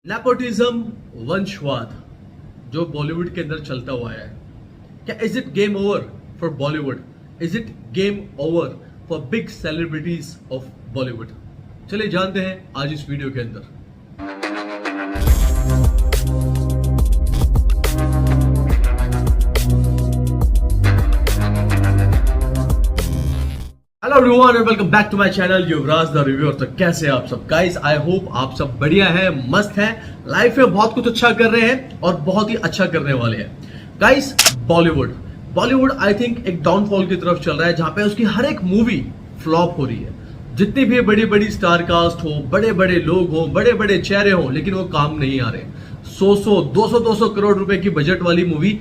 Nepotism वंशवाद जो बॉलीवुड के अंदर चलता हुआ है, क्या is it game over for Bollywood? Is it game over for big celebrities of Bollywood? चलिए जानते हैं आज इस वीडियो के अंदर। Hello everyone and welcome back to my channel Yuvraj the reviewer. तो कैसे हैं आप सब गाइस? आई होप आप सब बढ़िया हैं, मस्त हैं, लाइफ में बहुत कुछ अच्छा कर रहे हैं और बहुत ही अच्छा करने वाले हैं गाइस। बॉलीवुड आई थिंक एक डाउनफॉल की तरफ चल रहा है, जहां पे उसकी हर एक मूवी फ्लॉप हो रही है। जितनी भी बड़ी बड़ी स्टार कास्ट हो, बड़े बड़े लोग हो, बड़े बड़े चेहरे हो, लेकिन वो काम नहीं आ रहे। 100 200 करोड़ रुपए की बजट वाली मूवी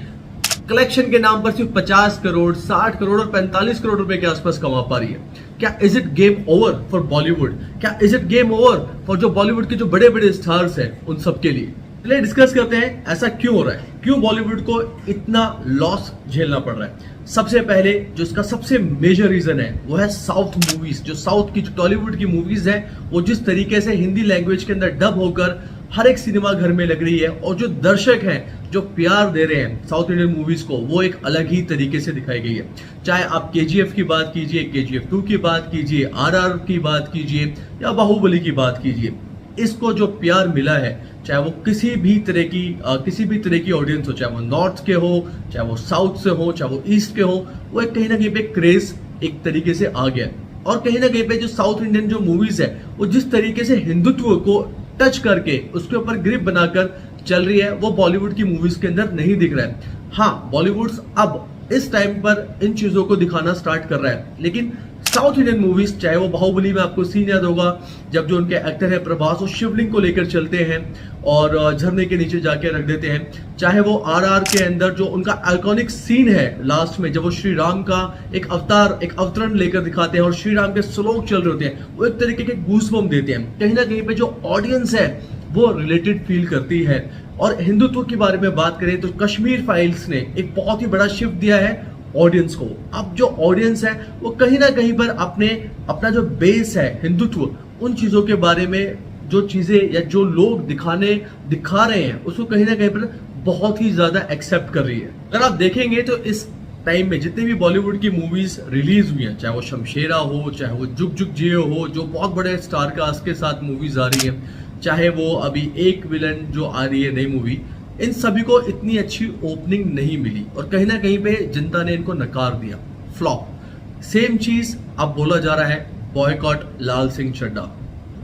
कलेक्शन के नाम पर सिर्फ 50 करोड़, 60 करोड़ और 45 करोड़ रुपए के आसपास कमा पा रही है। क्या is it game over for Bollywood? क्या is it game over for जो बॉलीवुड के जो बड़े बड़े स्टार्स हैं उन सब के लिए? चलिए डिस्कस करते हैं ऐसा क्यों हो रहा है, क्यों बॉलीवुड को इतना लॉस झेलना पड़ रहा है। सबसे पहले जो इसका सबसे मेजर रीजन है वो है साउथ मूवीज। जो साउथ की, जो टॉलीवुड की मूवीज है, वो जिस तरीके से हिंदी लैंग्वेज के अंदर डब होकर हर एक सिनेमा घर में लग रही है, और जो दर्शक हैं जो प्यार दे रहे हैं साउथ इंडियन मूवीज को, वो एक अलग ही तरीके से दिखाई गई है। चाहे आप केजीएफ की बात कीजिए, केजीएफ 2 की बात कीजिए, आरआर की बात कीजिए या बाहुबली की बात कीजिए, इसको जो प्यार मिला है, चाहे वो किसी भी तरह की ऑडियंस हो, चाहे वो नॉर्थ के हो, चाहे वो साउथ से हो, चाहे वो ईस्ट के हो, वो एक कहीं ना कहीं पे क्रेज एक तरीके से आ गया। और कहीं ना कहीं पे जो साउथ इंडियन जो मूवीज है, वो जिस तरीके से हिंदुत्व को टच करके उसके ऊपर ग्रिप बनाकर चल रही है, वो बॉलीवुड की मूवीज के अंदर नहीं दिख रहा है। हाँ, बॉलीवुड अब इस टाइम पर इन चीजों को दिखाना स्टार्ट कर रहा है, लेकिन साउथ इंडियन मूवीज, चाहे वो बाहुबली में आपको सीन याद होगा जब जो उनके एक्टर है प्रभास, वो शिवलिंग को लेकर चलते हैं और झरने के नीचे जाके रख देते हैं, चाहे वो आरआर के अंदर जो उनका आइकॉनिक सीन है लास्ट में, जब वो श्री राम का एक अवतरण लेकर दिखाते हैं और श्री राम के श्लोक चल रहे होते हैं, वो एक तरीके के गूज़बम्प देते हैं। कहीं ना कहीं पे जो ऑडियंस है वो रिलेटेड फील करती है। और हिंदुत्व के बारे में बात करें तो कश्मीर फाइल्स ने एक बहुत ही बड़ा शिफ्ट दिया है ऑडियंस को। अब जो ऑडियंस है वो कहीं ना कहीं पर अपना जो बेस है हिंदुत्व, उन चीजों के बारे में जो चीजें या जो लोग दिखा रहे हैं, उसको कहीं ना कहीं पर बहुत ही ज्यादा एक्सेप्ट कर रही है। अगर आप देखेंगे तो इस टाइम में जितने भी बॉलीवुड की मूवीज रिलीज हुई हैं, चाहे वो शमशेरा हो, चाहे वो जुग जुग जियो हो, जो बहुत बड़े स्टार कास्ट के साथ मूवीज आ रही हैं, चाहे वो अभी एक विलन जो आ रही है नई मूवी, इन सभी को इतनी अच्छी ओपनिंग नहीं मिली और कहीं ना कहीं पे जनता ने इनको नकार दिया, फ्लॉप। सेम चीज अब बोला जा रहा है बॉयकॉट लाल सिंह चड्ढा।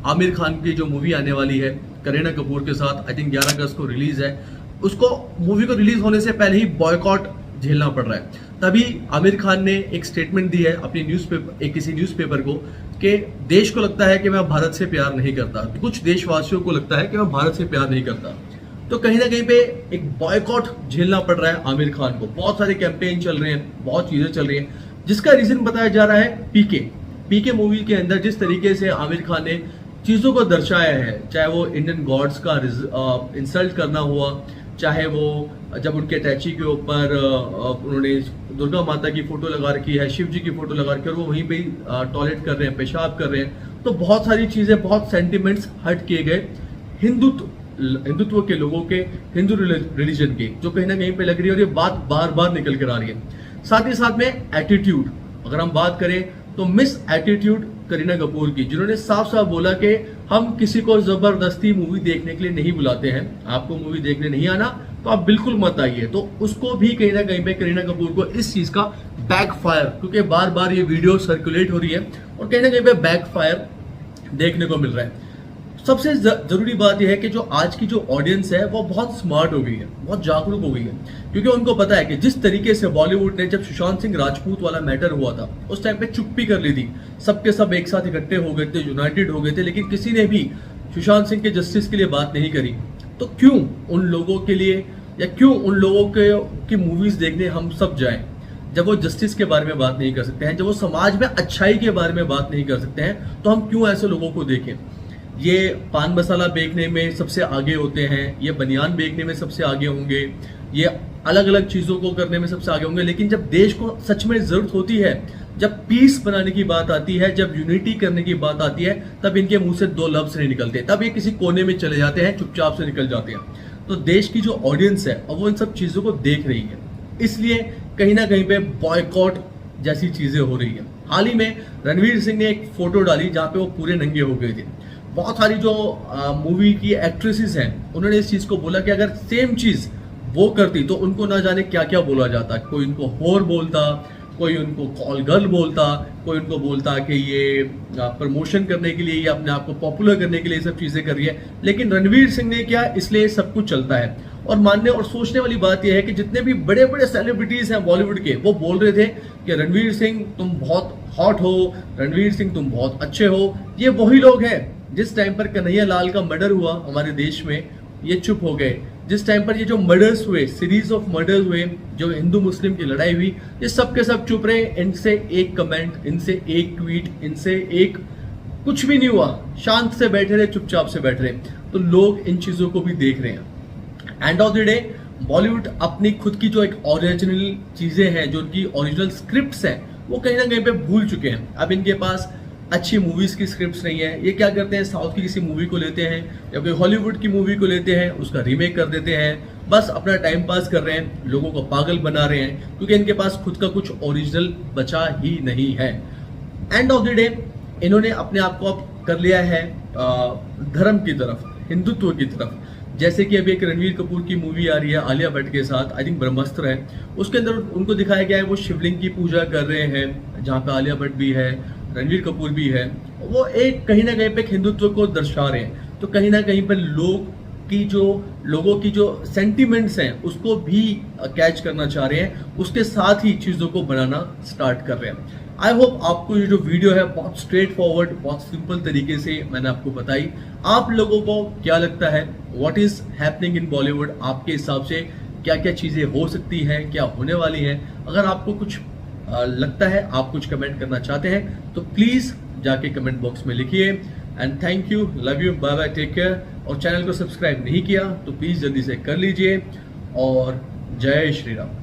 आमिर खान की जो मूवी आने वाली है करीना कपूर के साथ, आई थिंक 11 अगस्त को रिलीज है, उसको मूवी को रिलीज होने से पहले ही बॉयकॉट झेलना पड़ रहा है। तभी आमिर खान ने एक स्टेटमेंट दी है अपनी किसी न्यूज़पेपर को कि देश को लगता है कि मैं भारत से प्यार नहीं करता, कुछ देशवासियों को लगता है कि मैं भारत से प्यार नहीं करता। तो कहीं ना कहीं पे एक बॉयकॉट झेलना पड़ रहा है आमिर खान को। बहुत सारे कैंपेन चल रहे हैं, बहुत चीजें चल रही हैं, जिसका रीजन बताया जा रहा है पीके मूवी के अंदर जिस तरीके से आमिर खान ने चीजों को दर्शाया है, चाहे वो इंडियन गॉड्स का इंसल्ट करना हुआ, चाहे वो जब उनके टैची के ऊपर उन्होंने दुर्गा माता की फोटो लगा रखी है, शिव जी की फोटो लगा रखी है और वो वहीं पे टॉयलेट कर रहे हैं, पेशाब कर रहे हैं, तो बहुत सारी चीजें, बहुत सेंटिमेंट्स हट किए गए हिंदुत्व के लोगों के, हिंदू रिलीजन के, जो कहीं ना कहीं पे लग रही है और ये बात बार बार निकल कर आ रही है। साथ ही साथ में एटीट्यूड, अगर हम बात करें तो मिस एटीट्यूड करीना कपूर की, जिन्होंने साफ साफ बोला कि हम किसी को जबरदस्ती मूवी देखने के लिए नहीं बुलाते हैं, आपको मूवी देखने नहीं आना तो आप बिल्कुल मत आइए। तो उसको भी कहीं ना कहीं पे करीना कपूर को इस चीज का बैकफायर, क्योंकि बार बार ये वीडियो सर्कुलेट हो रही है और कहीं ना कहीं पे बैकफायर देखने को मिल रहा है। सबसे जरूरी बात यह है कि जो आज की जो ऑडियंस है वो बहुत स्मार्ट हो गई है, बहुत जागरूक हो गई है, क्योंकि उनको पता है कि जिस तरीके से बॉलीवुड ने जब सुशांत सिंह राजपूत वाला मैटर हुआ था, उस टाइम पे चुप्पी कर ली थी, सबके सब एक साथ इकट्ठे हो गए थे, यूनाइटेड हो गए थे, लेकिन किसी ने भी सुशांत सिंह के जस्टिस के लिए बात नहीं करी। तो क्यों उन लोगों के लिए, या क्यों उन लोगों की मूवीज देखने हम सब जाएं, जब वो जस्टिस के बारे में बात नहीं कर सकते हैं, जब वो समाज में अच्छाई के बारे में बात नहीं कर सकते हैं, तो हम क्यों ऐसे लोगों को देखें? ये पान मसाला बेचने में सबसे आगे होते हैं, ये बनियान बेचने में सबसे आगे होंगे, ये अलग अलग चीज़ों को करने में सबसे आगे होंगे। लेकिन जब देश को सच में ज़रूरत होती है, जब पीस बनाने की बात आती है, जब यूनिटी करने की बात आती है, तब इनके मुंह से दो लफ्ज़ नहीं निकलते। तब ये किसी कोने में चले जाते हैं, चुपचाप से निकल जाते हैं। तो देश की जो ऑडियंस है अब वो इन सब चीज़ों को देख रही है, इसलिए कहीं ना कहीं पे बॉयकॉट जैसी चीज़ें हो रही है। हाल ही में रणवीर सिंह ने एक फोटो डाली जहाँ पे वो पूरे नंगे हो गए थे। बहुत सारी जो मूवी की एक्ट्रेसेस हैं उन्होंने इस चीज़ को बोला कि अगर सेम चीज़ वो करती तो उनको ना जाने क्या क्या बोला जाता। कोई उनको होर बोलता, कोई उनको कॉल गर्ल बोलता, कोई उनको बोलता कि ये प्रमोशन करने के लिए या अपने आप को पॉपुलर करने के लिए सब चीज़ें कर रही है। लेकिन रणवीर सिंह ने क्या, इसलिए सब कुछ चलता है। और मानने और सोचने वाली बात यह है कि जितने भी बड़े बड़े सेलिब्रिटीज हैं बॉलीवुड के, वो बोल रहे थे कि रणवीर सिंह तुम बहुत हॉट हो, रणवीर सिंह तुम बहुत अच्छे हो। ये वही लोग हैं जिस टाइम पर कन्हैया लाल का मर्डर हुआ हमारे देश में, ये चुप हो गए। जिस टाइम पर ये जो मर्डर्स हुए, सीरीज ऑफ मर्डर्स हुए, जो हिंदू मुस्लिम की लड़ाई हुई, ये सब के सब चुप रहे। इनसे एक कमेंट, इनसे एक ट्वीट, इनसे एक कुछ भी नहीं हुआ, शांत से बैठे रहे, चुपचाप से बैठ रहे। तो लोग इन चीजों को भी देख रहे हैं। End of the day Bollywood अपनी खुद की जो एक ओरिजिनल चीजें हैं, जो उनकी ओरिजिनल स्क्रिप्ट्स हैं, वो कहीं ना कहीं पे भूल चुके हैं। अब इनके पास अच्छी मूवीज की स्क्रिप्ट्स नहीं है। ये क्या करते हैं, साउथ की किसी मूवी को लेते हैं या कोई हॉलीवुड की मूवी को लेते हैं, उसका रीमेक कर देते हैं, बस अपना टाइम पास कर रहे हैं, लोगों को पागल बना रहे हैं, क्योंकि इनके पास खुद का कुछ ओरिजिनल बचा ही नहीं है। एंड ऑफ द डे इन्होंने अपने आप को अब कर लिया है धर्म की तरफ, हिंदुत्व की तरफ। जैसे कि अभी एक रणवीर कपूर की मूवी आ रही है आलिया भट्ट के साथ, आई थिंक ब्रह्मास्त्र है, उसके अंदर उनको दिखाया गया है वो शिवलिंग की पूजा कर रहे हैं, जहाँ पे आलिया भट्ट भी है, रणवीर कपूर भी है। वो एक कहीं ना कहीं पे हिंदुत्व को दर्शा रहे हैं। तो कहीं ना कहीं पर लोगों की जो सेंटिमेंट्स हैं उसको भी कैच करना चाह रहे हैं, उसके साथ ही चीज़ों को बनाना स्टार्ट कर रहे हैं। आई होप आपको ये जो वीडियो है बहुत स्ट्रेट फॉरवर्ड, बहुत सिंपल तरीके से मैंने आपको बताई। आप लोगों को क्या लगता है, what is happening in Bollywood? आपके हिसाब से क्या क्या चीज़ें हो सकती हैं, क्या होने वाली हैं? अगर आपको कुछ लगता है, आप कुछ कमेंट करना चाहते हैं, तो प्लीज़ जाके कमेंट बॉक्स में लिखिए। And thank you, love you, bye bye, take care. और चैनल को सब्सक्राइब नहीं किया तो प्लीज़ जल्दी से कर लीजिए। और जय श्री राम।